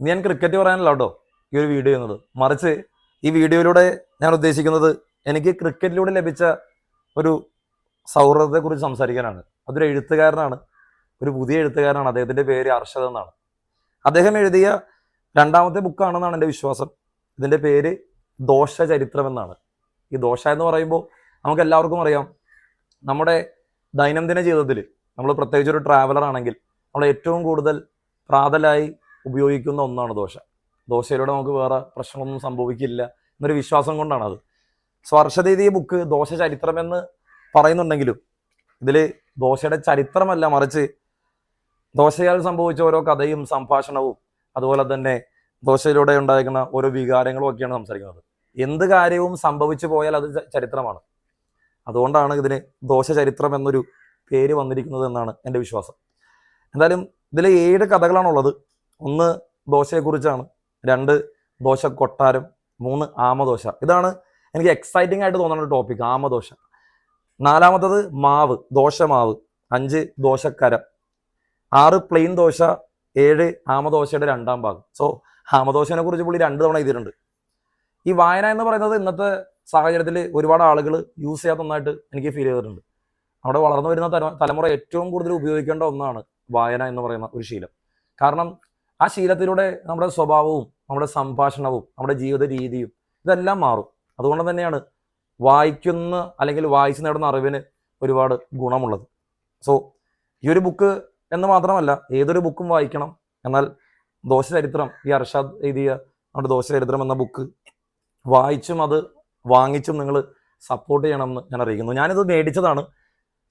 ഇന്ന് ഞാൻ ക്രിക്കറ്റ് പറയാനല്ല കേട്ടോ ഈ ഒരു വീഡിയോ ചെയ്യുന്നത്. മറിച്ച് ഈ വീഡിയോയിലൂടെ ഞാൻ ഉദ്ദേശിക്കുന്നത് എനിക്ക് ക്രിക്കറ്റിലൂടെ ലഭിച്ച ഒരു സൗഹൃദത്തെക്കുറിച്ച് സംസാരിക്കാനാണ്. അതൊരു എഴുത്തുകാരനാണ്, ഒരു പുതിയ എഴുത്തുകാരനാണ്. അദ്ദേഹത്തിൻ്റെ പേര് അർഷദ് എന്നാണ്. അദ്ദേഹം എഴുതിയ രണ്ടാമത്തെ ബുക്കാണെന്നാണ് എൻ്റെ വിശ്വാസം. ഇതിൻ്റെ പേര് ദോഷ ചരിത്രം എന്നാണ്. ഈ ദോഷ എന്ന് പറയുമ്പോൾ നമുക്ക് എല്ലാവർക്കും അറിയാം, നമ്മുടെ ദൈനംദിന ജീവിതത്തിൽ നമ്മൾ പ്രത്യേകിച്ച് ഒരു ട്രാവലർ ആണെങ്കിൽ നമ്മൾ ഏറ്റവും കൂടുതൽ പ്രാതലായി ഉപയോഗിക്കുന്ന ഒന്നാണ് ദോശ. ദോശയിലൂടെ നമുക്ക് വേറെ പ്രശ്നമൊന്നും സംഭവിക്കില്ല എന്നൊരു വിശ്വാസം കൊണ്ടാണ് അത്. സോ അർഷദ് ഈ ബുക്ക് ദോശ ചരിത്രം എന്ന് പറയുന്നുണ്ടെങ്കിലും ഇതിൽ ദോശയുടെ ചരിത്രമല്ല, മറിച്ച് ദോശയാൽ സംഭവിച്ച ഓരോ കഥയും സംഭാഷണവും അതുപോലെ തന്നെ ദോശയിലൂടെ ഉണ്ടായിരിക്കുന്ന ഓരോ വികാരങ്ങളും ഒക്കെയാണ് സംസാരിക്കുന്നത്. എന്ത് കാര്യവും സംഭവിച്ചു പോയാൽ അത് ചരിത്രമാണ്. അതുകൊണ്ടാണ് ഇതിന് ദോശ ചരിത്രം എന്നൊരു പേര് വന്നിരിക്കുന്നത് എന്നാണ് എൻ്റെ വിശ്വാസം. എന്തായാലും ഇതിൽ 7 കഥകളാണുള്ളത്. 1 ദോശയെക്കുറിച്ചാണ്, 2 ദോശ കൊട്ടാരം, 3 ആമദോശ. ഇതാണ് എനിക്ക് എക്സൈറ്റിംഗ് ആയിട്ട് തോന്നുന്ന ഒരു ടോപ്പിക്, ആമദോശ. 4-മത്തത് മാവ്, ദോശമാവ്. 5 ദോശക്കര, 6 പ്ലെയിൻ ദോശ, 7 ആമദോശയുടെ 2ാം ഭാഗം. സോ ആമദോശനെ കുറിച്ച് പുള്ളി 2 തവണ എഴുതിയിട്ടുണ്ട്. ഈ വായന എന്ന് പറയുന്നത് ഇന്നത്തെ സാഹചര്യത്തിൽ ഒരുപാട് ആളുകൾ യൂസ് ചെയ്യാത്ത ഒന്നായിട്ട് എനിക്ക് ഫീൽ ചെയ്തിട്ടുണ്ട്. അവിടെ വളർന്നു വരുന്ന തലമുറ ഏറ്റവും കൂടുതൽ ഉപയോഗിക്കേണ്ട ഒന്നാണ് വായന എന്ന് പറയുന്ന ഒരു ശീലം. കാരണം ആ ശീലത്തിലൂടെ നമ്മുടെ സ്വഭാവവും നമ്മുടെ സംഭാഷണവും നമ്മുടെ ജീവിത രീതിയും ഇതെല്ലാം മാറും. അതുകൊണ്ട് തന്നെയാണ് വായിക്കുന്ന അല്ലെങ്കിൽ വായിച്ച് നേടുന്ന അറിവിന് ഒരുപാട് ഗുണമുള്ളത്. സോ ഈ ഒരു ബുക്ക് എന്ന് മാത്രമല്ല, ഏതൊരു ബുക്കും വായിക്കണം. എന്നാൽ ദോശ ചരിത്രം, ഈ അർഷാദ് എഴുതിയ നമ്മുടെ ദോശ ചരിത്രം എന്ന ബുക്ക് വായിച്ചും അത് വാങ്ങിച്ചും നിങ്ങൾ സപ്പോർട്ട് ചെയ്യണമെന്ന് ഞാൻ അറിയിക്കുന്നു. ഞാനിത് മേടിച്ചതാണ്,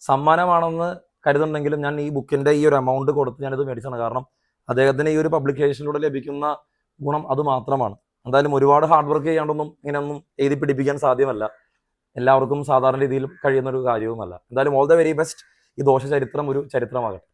സമ്മാനമാണെന്ന് കരുതുന്നുണ്ടെങ്കിലും ഞാൻ ഈ ബുക്കിൻ്റെ ഈ ഒരു എമൗണ്ട് കൊടുത്ത് ഞാനിത് മേടിച്ചതാണ്. കാരണം അദ്ദേഹത്തിന് ഈ ഒരു പബ്ലിക്കേഷനിലൂടെ ലഭിക്കുന്ന ഗുണം അത് മാത്രമാണ്. എന്തായാലും ഒരുപാട് ഹാർഡ് വർക്ക് ചെയ്യാണ്ടൊന്നും ഇങ്ങനെയൊന്നും എഴുതി പിടിപ്പിക്കാൻ സാധ്യമല്ല. എല്ലാവർക്കും സാധാരണ രീതിയിൽ കഴിയുന്ന ഒരു കാര്യവുമല്ല. എന്തായാലും ഓൾ ദ വെരി ബെസ്റ്റ്. ഈ ദോശ ചരിത്രം ഒരു ചരിത്രമാകട്ടെ.